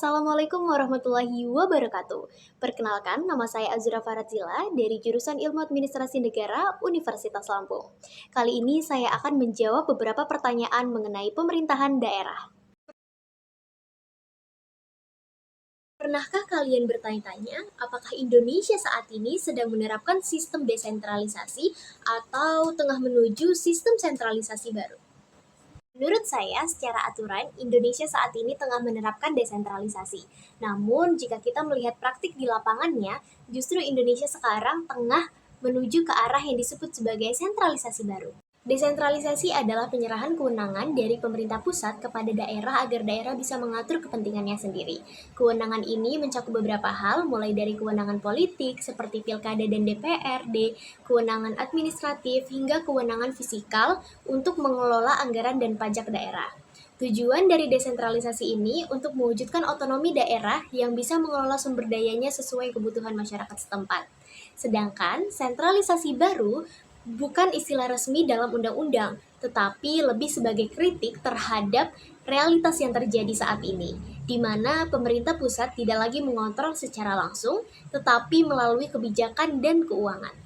Assalamualaikum warahmatullahi wabarakatuh. Perkenalkan, nama saya Azura Faratzila dari jurusan Ilmu Administrasi Negara Universitas Lampung. Kali ini saya akan menjawab beberapa pertanyaan mengenai pemerintahan daerah. Pernahkah kalian bertanya-tanya apakah Indonesia saat ini sedang menerapkan sistem desentralisasi atau tengah menuju sistem sentralisasi baru? Menurut saya, secara aturan, Indonesia saat ini tengah menerapkan desentralisasi. Namun, jika kita melihat praktik di lapangannya, justru Indonesia sekarang tengah menuju ke arah yang disebut sebagai sentralisasi baru. Desentralisasi adalah penyerahan kewenangan dari pemerintah pusat kepada daerah agar daerah bisa mengatur kepentingannya sendiri. Kewenangan ini mencakup beberapa hal, mulai dari kewenangan politik seperti pilkada dan DPRD, kewenangan administratif, hingga kewenangan fisikal untuk mengelola anggaran dan pajak daerah. Tujuan dari desentralisasi ini untuk mewujudkan otonomi daerah yang bisa mengelola sumber dayanya sesuai kebutuhan masyarakat setempat. Sedangkan sentralisasi baru bukan istilah resmi dalam undang-undang, tetapi lebih sebagai kritik terhadap realitas yang terjadi saat ini, di mana pemerintah pusat tidak lagi mengontrol secara langsung, tetapi melalui kebijakan dan keuangan.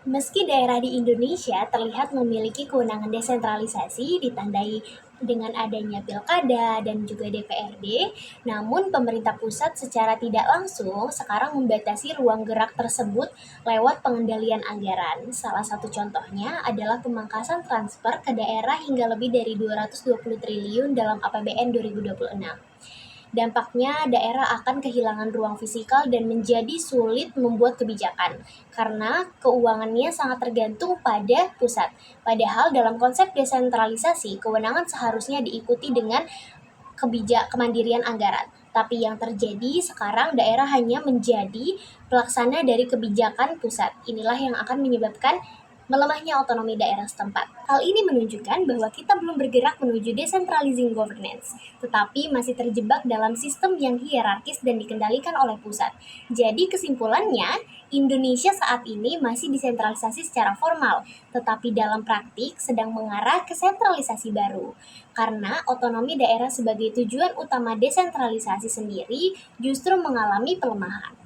Meski daerah di Indonesia terlihat memiliki kewenangan desentralisasi ditandai dengan adanya pilkada dan juga DPRD, namun pemerintah pusat secara tidak langsung sekarang membatasi ruang gerak tersebut lewat pengendalian anggaran. Salah satu contohnya adalah pemangkasan transfer ke daerah hingga lebih dari 220 triliun dalam APBN 2026. Dampaknya, daerah akan kehilangan ruang fisikal dan menjadi sulit membuat kebijakan, karena keuangannya sangat tergantung pada pusat. Padahal dalam konsep desentralisasi, kewenangan seharusnya diikuti dengan kemandirian anggaran. Tapi yang terjadi sekarang daerah hanya menjadi pelaksana dari kebijakan pusat. Inilah yang akan menyebabkan melemahnya otonomi daerah setempat. Hal ini menunjukkan bahwa kita belum bergerak menuju decentralizing governance, tetapi masih terjebak dalam sistem yang hierarkis dan dikendalikan oleh pusat. Jadi kesimpulannya, Indonesia saat ini masih desentralisasi secara formal, tetapi dalam praktik sedang mengarah ke sentralisasi baru. Karena otonomi daerah sebagai tujuan utama desentralisasi sendiri justru mengalami pelemahan.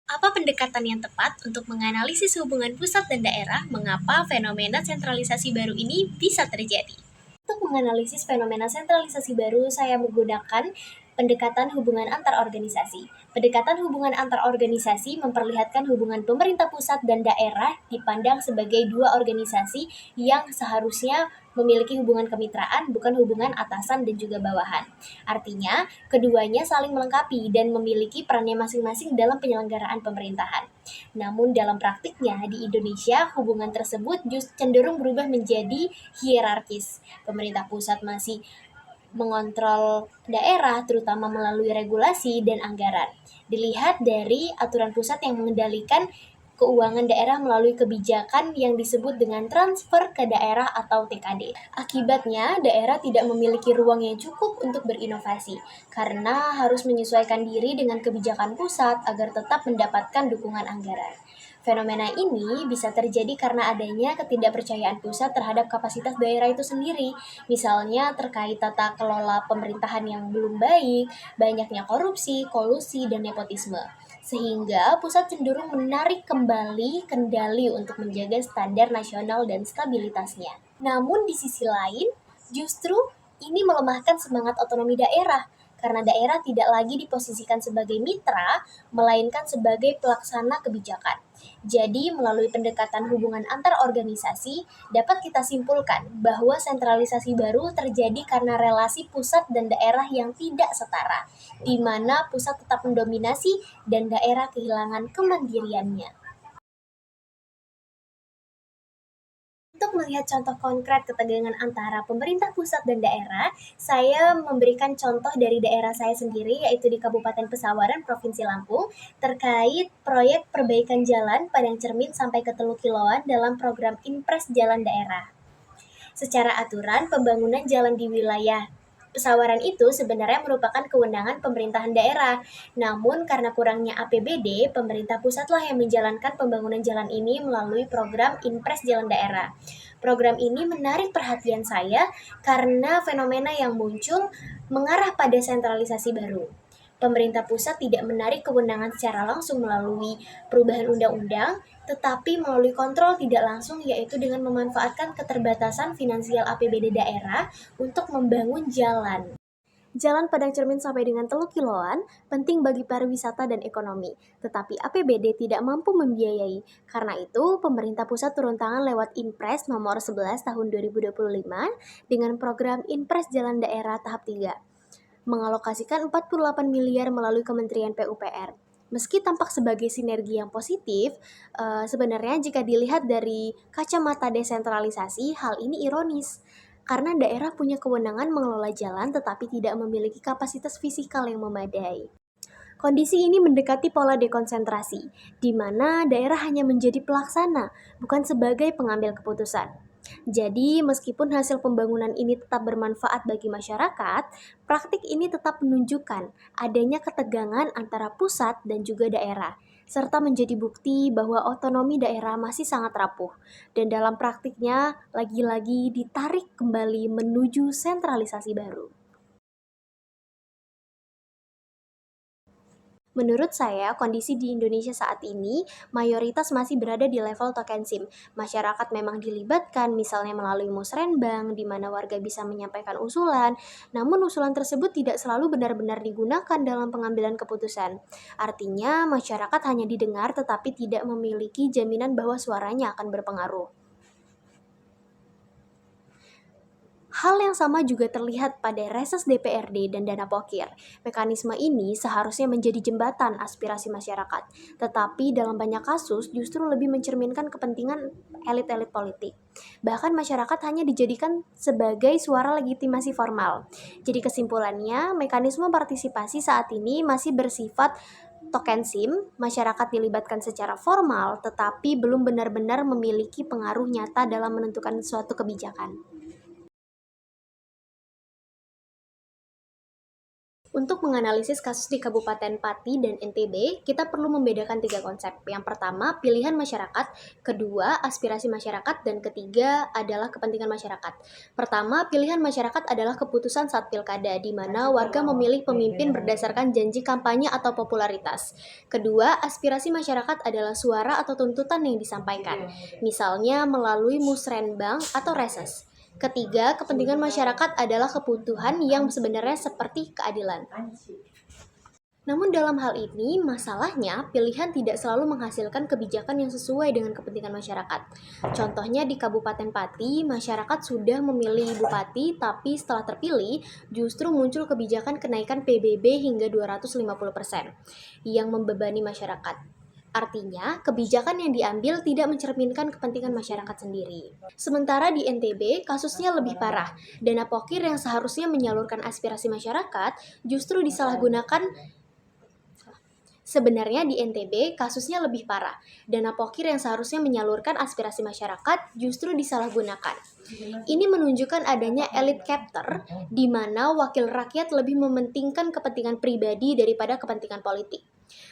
Apa pendekatan yang tepat untuk menganalisis hubungan pusat dan daerah? Mengapa fenomena sentralisasi baru ini bisa terjadi? Untuk menganalisis fenomena sentralisasi baru, saya menggunakan pendekatan hubungan antar organisasi. Pendekatan hubungan antar organisasi memperlihatkan hubungan pemerintah pusat dan daerah dipandang sebagai dua organisasi yang seharusnya memiliki hubungan kemitraan, bukan hubungan atasan dan juga bawahan. Artinya, keduanya saling melengkapi dan memiliki perannya masing-masing dalam penyelenggaraan pemerintahan. Namun dalam praktiknya di Indonesia, hubungan tersebut cenderung berubah menjadi hierarkis. Pemerintah pusat masih mengontrol daerah, terutama melalui regulasi dan anggaran. Dilihat dari aturan pusat yang mengendalikan keuangan daerah melalui kebijakan yang disebut dengan transfer ke daerah atau TKD. Akibatnya, daerah tidak memiliki ruang yang cukup untuk berinovasi, karena harus menyesuaikan diri dengan kebijakan pusat agar tetap mendapatkan dukungan anggaran. Fenomena ini bisa terjadi karena adanya ketidakpercayaan pusat terhadap kapasitas daerah itu sendiri, misalnya terkait tata kelola pemerintahan yang belum baik, banyaknya korupsi, kolusi, dan nepotisme. Sehingga pusat cenderung menarik kembali kendali untuk menjaga standar nasional dan stabilitasnya. Namun di sisi lain, justru ini melemahkan semangat otonomi daerah, karena daerah tidak lagi diposisikan sebagai mitra, melainkan sebagai pelaksana kebijakan. Jadi, melalui pendekatan hubungan antar organisasi, dapat kita simpulkan bahwa sentralisasi baru terjadi karena relasi pusat dan daerah yang tidak setara, di mana pusat tetap mendominasi dan daerah kehilangan kemandiriannya. Untuk melihat contoh konkret ketegangan antara pemerintah pusat dan daerah, saya memberikan contoh dari daerah saya sendiri, yaitu di Kabupaten Pesawaran, Provinsi Lampung, terkait proyek perbaikan jalan Padang Cermin sampai ke Teluk Kiloan dalam program Impres Jalan Daerah. Secara aturan, pembangunan jalan di wilayah Pesawaran itu sebenarnya merupakan kewenangan pemerintahan daerah. Namun karena kurangnya APBD, pemerintah pusatlah yang menjalankan pembangunan jalan ini melalui program Impres Jalan Daerah. Program ini menarik perhatian saya karena fenomena yang muncul mengarah pada sentralisasi baru. Pemerintah pusat tidak menarik kewenangan secara langsung melalui perubahan undang-undang, tetapi melalui kontrol tidak langsung, yaitu dengan memanfaatkan keterbatasan finansial APBD daerah untuk membangun jalan. Jalan Padang Cermin sampai dengan Teluk Kiloan penting bagi pariwisata dan ekonomi, tetapi APBD tidak mampu membiayai. Karena itu, pemerintah pusat turun tangan lewat Inpres nomor 11 tahun 2025 dengan program Inpres Jalan Daerah tahap 3, mengalokasikan 48 miliar melalui Kementerian PUPR. Meski tampak sebagai sinergi yang positif, sebenarnya jika dilihat dari kacamata desentralisasi, hal ini ironis. Karena daerah punya kewenangan mengelola jalan tetapi tidak memiliki kapasitas fisikal yang memadai. Kondisi ini mendekati pola dekonsentrasi, di mana daerah hanya menjadi pelaksana, bukan sebagai pengambil keputusan. Jadi, meskipun hasil pembangunan ini tetap bermanfaat bagi masyarakat, praktik ini tetap menunjukkan adanya ketegangan antara pusat dan juga daerah, serta menjadi bukti bahwa otonomi daerah masih sangat rapuh, dan dalam praktiknya lagi-lagi ditarik kembali menuju sentralisasi baru. Menurut saya, kondisi di Indonesia saat ini mayoritas masih berada di level token SIM. Masyarakat memang dilibatkan, misalnya melalui musrenbang, di mana warga bisa menyampaikan usulan, namun usulan tersebut tidak selalu benar-benar digunakan dalam pengambilan keputusan. Artinya, masyarakat hanya didengar tetapi tidak memiliki jaminan bahwa suaranya akan berpengaruh. Hal yang sama juga terlihat pada reses DPRD dan dana pokir. Mekanisme ini seharusnya menjadi jembatan aspirasi masyarakat, tetapi dalam banyak kasus justru lebih mencerminkan kepentingan elit-elit politik. Bahkan masyarakat hanya dijadikan sebagai suara legitimasi formal. Jadi kesimpulannya, mekanisme partisipasi saat ini masih bersifat token SIM, masyarakat dilibatkan secara formal, tetapi belum benar-benar memiliki pengaruh nyata dalam menentukan suatu kebijakan. Untuk menganalisis kasus di Kabupaten Pati dan NTB, kita perlu membedakan 3 konsep. Yang pertama, pilihan masyarakat, kedua, aspirasi masyarakat, dan ketiga adalah kepentingan masyarakat. Pertama, pilihan masyarakat adalah keputusan saat pilkada, di mana warga memilih pemimpin berdasarkan janji kampanye atau popularitas. Kedua, aspirasi masyarakat adalah suara atau tuntutan yang disampaikan, misalnya melalui musrenbang atau reses. Ketiga, kepentingan masyarakat adalah kebutuhan yang sebenarnya seperti keadilan. Namun dalam hal ini, masalahnya pilihan tidak selalu menghasilkan kebijakan yang sesuai dengan kepentingan masyarakat. Contohnya di Kabupaten Pati, masyarakat sudah memilih bupati, tapi setelah terpilih, justru muncul kebijakan kenaikan PBB hingga 250%, yang membebani masyarakat. Artinya, kebijakan yang diambil tidak mencerminkan kepentingan masyarakat sendiri. Sementara di NTB, kasusnya lebih parah. Dana pokir yang seharusnya menyalurkan aspirasi masyarakat justru disalahgunakan. Sebenarnya di NTB, kasusnya lebih parah. Dana pokir yang seharusnya menyalurkan aspirasi masyarakat justru disalahgunakan. Ini menunjukkan adanya elit captor, di mana wakil rakyat lebih mementingkan kepentingan pribadi daripada kepentingan politik.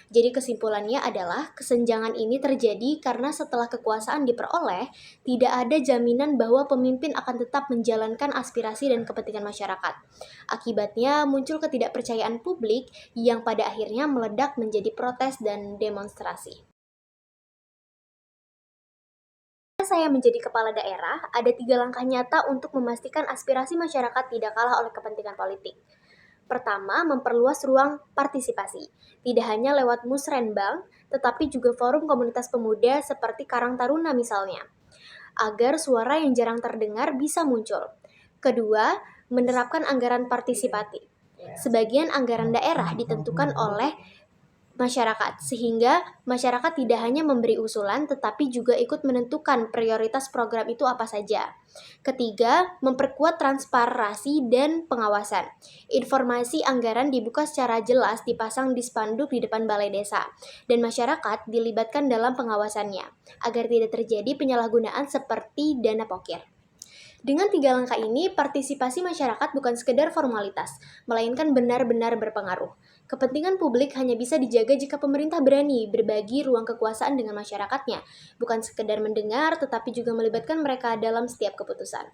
Jadi kesimpulannya adalah kesenjangan ini terjadi karena setelah kekuasaan diperoleh, tidak ada jaminan bahwa pemimpin akan tetap menjalankan aspirasi dan kepentingan masyarakat. Akibatnya muncul ketidakpercayaan publik yang pada akhirnya meledak menjadi protes dan demonstrasi. Saya menjadi kepala daerah, ada 3 langkah nyata untuk memastikan aspirasi masyarakat tidak kalah oleh kepentingan politik. Pertama, memperluas ruang partisipasi. Tidak hanya lewat musrenbang, tetapi juga forum komunitas pemuda seperti Karang Taruna misalnya, agar suara yang jarang terdengar bisa muncul. Kedua, menerapkan anggaran partisipatif. Sebagian anggaran daerah ditentukan oleh masyarakat, sehingga masyarakat tidak hanya memberi usulan tetapi juga ikut menentukan prioritas program itu apa saja. Ketiga, memperkuat transparansi dan pengawasan. Informasi anggaran dibuka secara jelas, dipasang di spanduk di depan balai desa, dan masyarakat dilibatkan dalam pengawasannya, agar tidak terjadi penyalahgunaan seperti dana pokir. Dengan 3 langkah ini, partisipasi masyarakat bukan sekedar formalitas, melainkan benar-benar berpengaruh. Kepentingan publik hanya bisa dijaga jika pemerintah berani berbagi ruang kekuasaan dengan masyarakatnya, bukan sekedar mendengar tetapi juga melibatkan mereka dalam setiap keputusan.